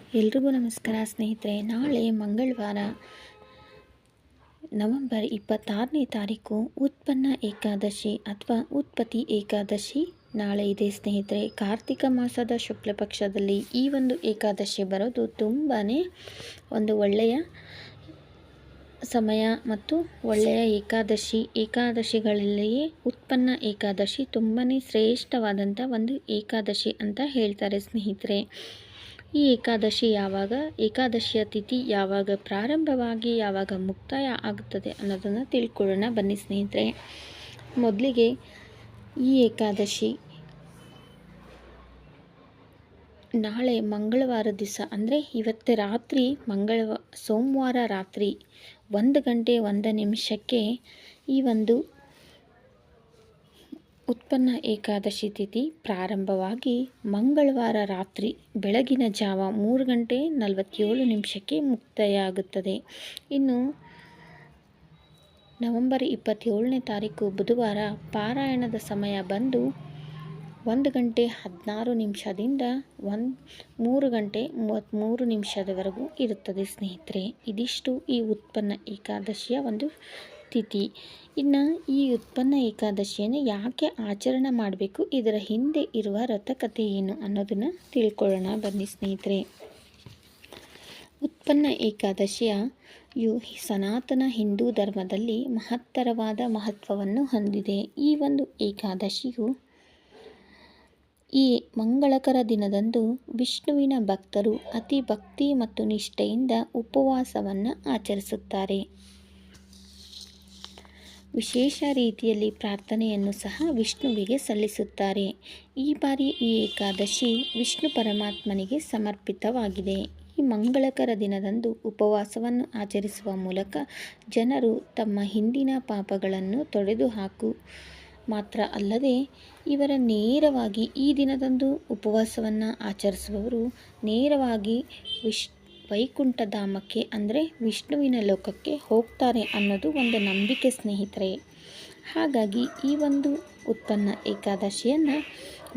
ಎಲ್ರಿಗೂ ನಮಸ್ಕಾರ ಸ್ನೇಹಿತರೆ. ನಾಳೆ ಮಂಗಳವಾರ ನವೆಂಬರ್ 26ನೇ ತಾರೀಕು ಉತ್ಪನ್ನ ಏಕಾದಶಿ ಅಥವಾ ಉತ್ಪತ್ತಿ ಏಕಾದಶಿ ನಾಳೆ ಇದೆ ಸ್ನೇಹಿತರೆ. ಕಾರ್ತಿಕ ಮಾಸದ ಶುಕ್ಲ ಪಕ್ಷದಲ್ಲಿ ಈ ಒಂದು ಏಕಾದಶಿ ಬರೋದು ತುಂಬಾ ಒಂದು ಒಳ್ಳೆಯ ಸಮಯ ಮತ್ತು ಒಳ್ಳೆಯ ಏಕಾದಶಿಗಳಲ್ಲಿಯೇ ಉತ್ಪನ್ನ ಏಕಾದಶಿ ತುಂಬಾ ಶ್ರೇಷ್ಠವಾದಂಥ ಒಂದು ಏಕಾದಶಿ ಅಂತ ಹೇಳ್ತಾರೆ ಸ್ನೇಹಿತರೆ. ಈ ಏಕಾದಶಿಯ ತಿಥಿ ಯಾವಾಗ ಪ್ರಾರಂಭವಾಗಿ ಯಾವಾಗ ಮುಕ್ತಾಯ ಆಗುತ್ತದೆ ಅನ್ನೋದನ್ನು ತಿಳ್ಕೊಳ್ಳೋಣ ಬನ್ನಿ ಸ್ನೇಹಿತರೆ. ಮೊದಲಿಗೆ ಈ ಏಕಾದಶಿ ನಾಳೆ ಮಂಗಳವಾರ ದಿವಸ ಅಂದರೆ ಇವತ್ತು ರಾತ್ರಿ ಸೋಮವಾರ ರಾತ್ರಿ 1:01 ಈ ಒಂದು ಉತ್ಪನ್ನ ಏಕಾದಶಿ ತಿಥಿ ಪ್ರಾರಂಭವಾಗಿ ಮಂಗಳವಾರ ರಾತ್ರಿ ಬೆಳಗಿನ ಜಾವ 3:47 ಮುಕ್ತಾಯ ಆಗುತ್ತದೆ. ಇನ್ನು ನವೆಂಬರ್ 27ನೇ ತಾರೀಕು ಬುಧವಾರ ಪಾರಾಯಣದ ಸಮಯ ಬಂದು 1:16 3:33 ಇರುತ್ತದೆ ಸ್ನೇಹಿತರೆ. ಇದಿಷ್ಟು ಈ ಉತ್ಪನ್ನ ಏಕಾದಶಿಯ ಒಂದು ತಿಥಿ. ಇನ್ನು ಈ ಉತ್ಪನ್ನ ಏಕಾದಶಿಯನ್ನು ಯಾಕೆ ಆಚರಣೆ ಮಾಡಬೇಕು, ಇದರ ಹಿಂದೆ ಇರುವ ವ್ರತಕಥೆ ಏನು ಅನ್ನೋದನ್ನು ತಿಳ್ಕೊಳ್ಳೋಣ ಬನ್ನಿ ಸ್ನೇಹಿತರೆ. ಉತ್ಪನ್ನ ಏಕಾದಶಿಯ ಸನಾತನ ಹಿಂದೂ ಧರ್ಮದಲ್ಲಿ ಮಹತ್ತರವಾದ ಮಹತ್ವವನ್ನು ಹೊಂದಿದೆ. ಈ ಒಂದು ಏಕಾದಶಿಯು ಈ ಮಂಗಳಕರ ದಿನದಂದು ವಿಷ್ಣುವಿನ ಭಕ್ತರು ಅತಿ ಭಕ್ತಿ ಮತ್ತು ನಿಷ್ಠೆಯಿಂದ ಉಪವಾಸವನ್ನು ಆಚರಿಸುತ್ತಾರೆ. ವಿಶೇಷ ರೀತಿಯಲ್ಲಿ ಪ್ರಾರ್ಥನೆಯನ್ನು ಸಹ ವಿಷ್ಣುವಿಗೆ ಸಲ್ಲಿಸುತ್ತಾರೆ. ಈ ಬಾರಿ ಈ ಏಕಾದಶಿ ವಿಷ್ಣು ಪರಮಾತ್ಮನಿಗೆ ಸಮರ್ಪಿತವಾಗಿದೆ. ಈ ಮಂಗಳಕರ ದಿನದಂದು ಉಪವಾಸವನ್ನು ಆಚರಿಸುವ ಮೂಲಕ ಜನರು ತಮ್ಮ ಹಿಂದಿನ ಪಾಪಗಳನ್ನು ತೊಡೆದುಹಾಕು ಮಾತ್ರ ಅಲ್ಲದೆ ನೇರವಾಗಿ ಈ ದಿನದಂದು ಉಪವಾಸವನ್ನು ಆಚರಿಸುವವರು ನೇರವಾಗಿ ವೈಕುಂಠಧಾಮಕ್ಕೆ ಅಂದರೆ ವಿಷ್ಣುವಿನ ಲೋಕಕ್ಕೆ ಹೋಗ್ತಾರೆ ಅನ್ನೋದು ಒಂದು ನಂಬಿಕೆ ಸ್ನೇಹಿತರೆ. ಹಾಗಾಗಿ ಈ ಒಂದು ಉತ್ಪನ್ನ ಏಕಾದಶಿಯನ್ನು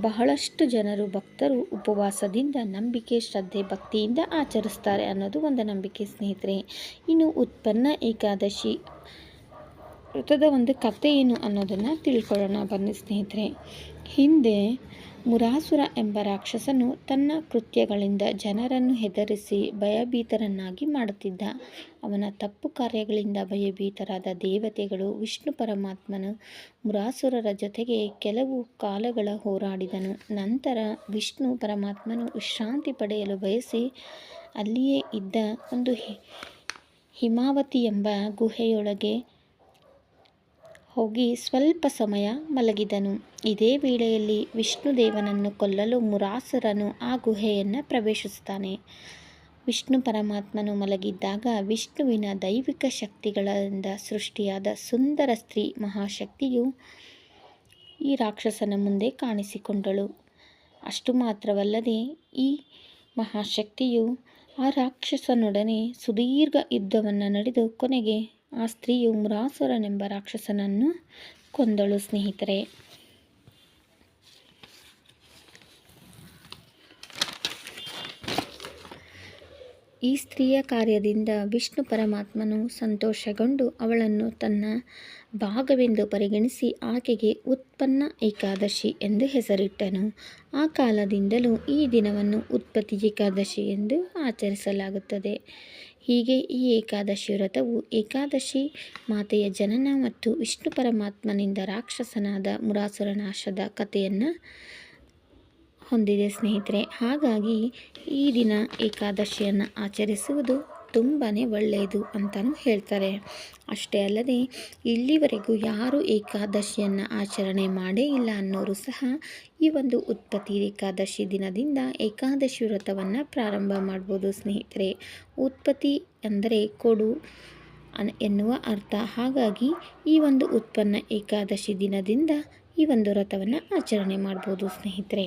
ಬಹಳಷ್ಟು ಜನರು ಭಕ್ತರು ಉಪವಾಸದಿಂದ ನಂಬಿಕೆ ಶ್ರದ್ಧೆ ಭಕ್ತಿಯಿಂದ ಆಚರಿಸ್ತಾರೆ ಅನ್ನೋದು ಒಂದು ನಂಬಿಕೆ ಸ್ನೇಹಿತರೆ. ಇನ್ನು ಉತ್ಪನ್ನ ಏಕಾದಶಿ ವ್ರತದ ಒಂದು ಕಥೆ ಏನು ಅನ್ನೋದನ್ನು ತಿಳ್ಕೊಳ್ಳೋಣ ಬನ್ನಿ ಸ್ನೇಹಿತರೆ. ಹಿಂದೆ ಮುರಾಸುರ ಎಂಬ ರಾಕ್ಷಸನು ತನ್ನ ಕೃತ್ಯಗಳಿಂದ ಜನರನ್ನು ಹೆದರಿಸಿ ಭಯಭೀತರನ್ನಾಗಿ ಮಾಡುತ್ತಿದ್ದ. ಅವನ ತಪ್ಪು ಕಾರ್ಯಗಳಿಂದ ಭಯಭೀತರಾದ ದೇವತೆಗಳು ವಿಷ್ಣು ಪರಮಾತ್ಮನು ಮುರಾಸುರರ ಜೊತೆಗೆ ಕೆಲವು ಕಾಲಗಳ ಹೋರಾಡಿದನು. ನಂತರ ವಿಷ್ಣು ಪರಮಾತ್ಮನು ವಿಶ್ರಾಂತಿ ಪಡೆಯಲು ಬಯಸಿ ಅಲ್ಲಿಯೇ ಇದ್ದ ಒಂದು ಹಿಮಾವತಿ ಎಂಬ ಗುಹೆಯೊಳಗೆ ಹೋಗಿ ಸ್ವಲ್ಪ ಸಮಯ ಮಲಗಿದನು. ಇದೇ ವೇಳೆಯಲ್ಲಿ ವಿಷ್ಣುದೇವನನ್ನು ಕೊಲ್ಲಲು ಮುರಾಸುರನು ಆ ಗುಹೆಯನ್ನು ಪ್ರವೇಶಿಸುತ್ತಾನೆ. ವಿಷ್ಣು ಪರಮಾತ್ಮನು ಮಲಗಿದ್ದಾಗ ವಿಷ್ಣುವಿನ ದೈವಿಕ ಶಕ್ತಿಗಳಿಂದ ಸೃಷ್ಟಿಯಾದ ಸುಂದರ ಸ್ತ್ರೀ ಮಹಾಶಕ್ತಿಯು ಈ ರಾಕ್ಷಸನ ಮುಂದೆ ಕಾಣಿಸಿಕೊಂಡಳು. ಅಷ್ಟು ಮಾತ್ರವಲ್ಲದೆ ಈ ಮಹಾಶಕ್ತಿಯು ಆ ರಾಕ್ಷಸನೊಡನೆ ಸುದೀರ್ಘ ಯುದ್ಧವನ್ನು ನಡೆದು ಕೊನೆಗೆ ಆ ಸ್ತ್ರೀಯು ಮುರಾಸುರನೆಂಬ ರಾಕ್ಷಸನನ್ನು ಕೊಂದಳು ಸ್ನೇಹಿತರೆ. ಈ ಸ್ತ್ರೀಯ ಕಾರ್ಯದಿಂದ ವಿಷ್ಣು ಪರಮಾತ್ಮನು ಸಂತೋಷಗೊಂಡು ಅವಳನ್ನು ತನ್ನ ಭಾಗವೆಂದು ಪರಿಗಣಿಸಿ ಆಕೆಗೆ ಉತ್ಪನ್ನ ಏಕಾದಶಿ ಎಂದು ಹೆಸರಿಟ್ಟನು. ಆ ಕಾಲದಿಂದಲೂ ಈ ದಿನವನ್ನು ಉತ್ಪತ್ತಿ ಏಕಾದಶಿ ಎಂದು ಆಚರಿಸಲಾಗುತ್ತದೆ. ಹೀಗೆ ಈ ಏಕಾದಶಿ ವ್ರತವು ಏಕಾದಶಿ ಮಾತೆಯ ಜನನ ಮತ್ತು ವಿಷ್ಣು ಪರಮಾತ್ಮನಿಂದ ರಾಕ್ಷಸನಾದ ಮುರಾಸುರನಾಶದ ಕಥೆಯನ್ನು ಹೊಂದಿದೆ ಸ್ನೇಹಿತರೆ. ಹಾಗಾಗಿ ಈ ದಿನ ಏಕಾದಶಿಯನ್ನು ಆಚರಿಸುವುದು ತುಂಬಾ ಒಳ್ಳೆಯದು ಅಂತಲೂ ಹೇಳ್ತಾರೆ. ಅಷ್ಟೇ ಅಲ್ಲದೆ ಇಲ್ಲಿವರೆಗೂ ಯಾರು ಏಕಾದಶಿಯನ್ನು ಆಚರಣೆ ಮಾಡೇ ಇಲ್ಲ ಅನ್ನೋರು ಸಹ ಈ ಒಂದು ಉತ್ಪತ್ತಿ ಏಕಾದಶಿ ದಿನದಿಂದ ಏಕಾದಶಿ ವ್ರತವನ್ನು ಪ್ರಾರಂಭ ಮಾಡ್ಬೋದು ಸ್ನೇಹಿತರೆ. ಉತ್ಪತ್ತಿ ಅಂದರೆ ಕೊಡು ಎನ್ನುವ ಅರ್ಥ. ಹಾಗಾಗಿ ಈ ಒಂದು ಉತ್ಪನ್ನ ಏಕಾದಶಿ ದಿನದಿಂದ ಈ ಒಂದು ವ್ರತವನ್ನು ಆಚರಣೆ ಮಾಡ್ಬೋದು ಸ್ನೇಹಿತರೆ.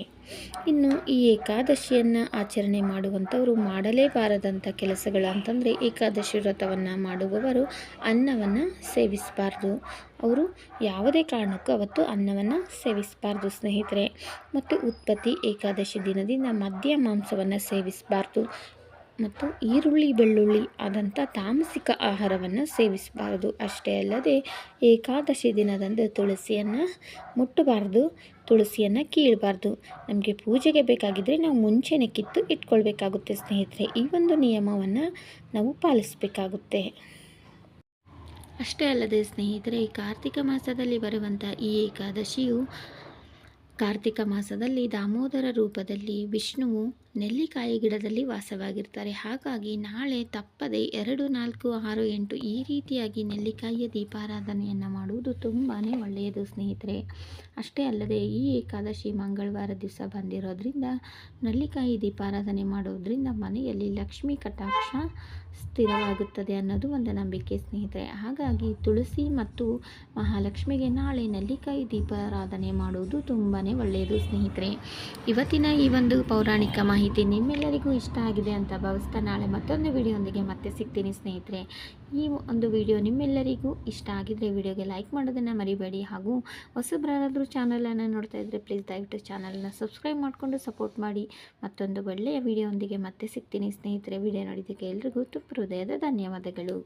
ಇನ್ನು ಈ ಏಕಾದಶಿಯನ್ನು ಆಚರಣೆ ಮಾಡುವಂಥವರು ಮಾಡಲೇಬಾರದಂಥ ಕೆಲಸಗಳು ಅಂತಂದರೆ ಏಕಾದಶಿ ವ್ರತವನ್ನು ಮಾಡುವವರು ಅನ್ನವನ್ನು ಸೇವಿಸಬಾರ್ದು. ಅವರು ಯಾವುದೇ ಕಾರಣಕ್ಕೂ ಅವತ್ತು ಅನ್ನವನ್ನು ಸೇವಿಸಬಾರ್ದು ಸ್ನೇಹಿತರೆ. ಮತ್ತು ಉತ್ಪತ್ತಿ ಏಕಾದಶಿ ದಿನದಿಂದ ಮದ್ಯ ಮಾಂಸವನ್ನು ಸೇವಿಸಬಾರ್ದು. ಮತ್ತು ಈರುಳ್ಳಿ ಬೆಳ್ಳುಳ್ಳಿ ಆದಂಥ ತಾಮಸಿಕ ಆಹಾರವನ್ನು ಸೇವಿಸಬಾರದು. ಅಷ್ಟೇ ಅಲ್ಲದೆ ಏಕಾದಶಿ ದಿನದಂದು ತುಳಸಿಯನ್ನು ಮುಟ್ಟಬಾರ್ದು, ತುಳಸಿಯನ್ನು ಕೀಳಬಾರ್ದು. ನಮಗೆ ಪೂಜೆಗೆ ಬೇಕಾಗಿದ್ದರೆ ನಾವು ಮುಂಚೆನೇ ಕಿತ್ತು ಇಟ್ಕೊಳ್ಬೇಕಾಗುತ್ತೆ ಸ್ನೇಹಿತರೆ. ಈ ಒಂದು ನಿಯಮವನ್ನು ನಾವು ಪಾಲಿಸಬೇಕಾಗುತ್ತೆ. ಅಷ್ಟೇ ಅಲ್ಲದೆ ಸ್ನೇಹಿತರೆ, ಕಾರ್ತಿಕ ಮಾಸದಲ್ಲಿ ಬರುವಂಥ ಈ ಏಕಾದಶಿಯು ಕಾರ್ತಿಕ ಮಾಸದಲ್ಲಿ ದಾಮೋದರ ರೂಪದಲ್ಲಿ ವಿಷ್ಣುವು ನೆಲ್ಲಿಕಾಯಿ ಗಿಡದಲ್ಲಿ ವಾಸವಾಗಿರ್ತಾರೆ. ಹಾಗಾಗಿ ನಾಳೆ ತಪ್ಪದೆ 2, 4, 6, 8 ಈ ರೀತಿಯಾಗಿ ನೆಲ್ಲಿಕಾಯಿಯ ದೀಪಾರಾಧನೆಯನ್ನು ಮಾಡುವುದು ತುಂಬಾ ಒಳ್ಳೆಯದು ಸ್ನೇಹಿತರೆ. ಅಷ್ಟೇ ಅಲ್ಲದೆ ಈ ಏಕಾದಶಿ ಮಂಗಳವಾರ ದಿವಸ ಬಂದಿರೋದ್ರಿಂದ ನೆಲ್ಲಿಕಾಯಿ ದೀಪಾರಾಧನೆ ಮಾಡೋದ್ರಿಂದ ಮನೆಯಲ್ಲಿ ಲಕ್ಷ್ಮೀ ಕಟಾಕ್ಷ ಸ್ಥಿರವಾಗುತ್ತದೆ ಅನ್ನೋದು ಒಂದು ನಂಬಿಕೆ ಸ್ನೇಹಿತರೆ. ಹಾಗಾಗಿ ತುಳಸಿ ಮತ್ತು ಮಹಾಲಕ್ಷ್ಮಿಗೆ ನಾಳೆ ನೆಲ್ಲಿಕಾಯಿ ದೀಪಾರಾಧನೆ ಮಾಡುವುದು ತುಂಬಾ ಒಳ್ಳೆಯದು ಸ್ನೇಹಿತರೆ. ಇವತ್ತಿನ ಈ ಒಂದು ಪೌರಾಣಿಕ ಮಾಹಿತಿ ನಿಮ್ಮೆಲ್ಲರಿಗೂ ಇಷ್ಟ ಆಗಿದೆ ಅಂತ ಭಾವಿಸ್ತಾ ನಾಳೆ ಮತ್ತೊಂದು ವಿಡಿಯೋದೊಂದಿಗೆ ಮತ್ತೆ ಸಿಗ್ತೀನಿ ಸ್ನೇಹಿತರೆ. ಈ ಒಂದು ವಿಡಿಯೋ ನಿಮ್ಮೆಲ್ಲರಿಗೂ ಇಷ್ಟ ಆಗಿದ್ದರೆ ವಿಡಿಯೋಗೆ ಲೈಕ್ ಮಾಡೋದನ್ನು ಮರಿಬೇಡಿ. ಹಾಗೂ ಹೊಸಬರಾದರೂ ಚಾನಲನ್ನು ನೋಡ್ತಾ ಇದ್ದರೆ ಪ್ಲೀಸ್ ದಯವಿಟ್ಟು ಚಾನಲನ್ನು ಸಬ್ಸ್ಕ್ರೈಬ್ ಮಾಡಿಕೊಂಡು ಸಪೋರ್ಟ್ ಮಾಡಿ. ಮತ್ತೊಂದು ಒಳ್ಳೆಯ ವಿಡಿಯೋದೊಂದಿಗೆ ಮತ್ತೆ ಸಿಗ್ತೀನಿ ಸ್ನೇಹಿತರೆ. ವಿಡಿಯೋ ನೋಡಿದ್ದಕ್ಕೆ ಎಲ್ರಿಗೂ ತುಂಬ ಹೃದಯದ ಧನ್ಯವಾದಗಳು.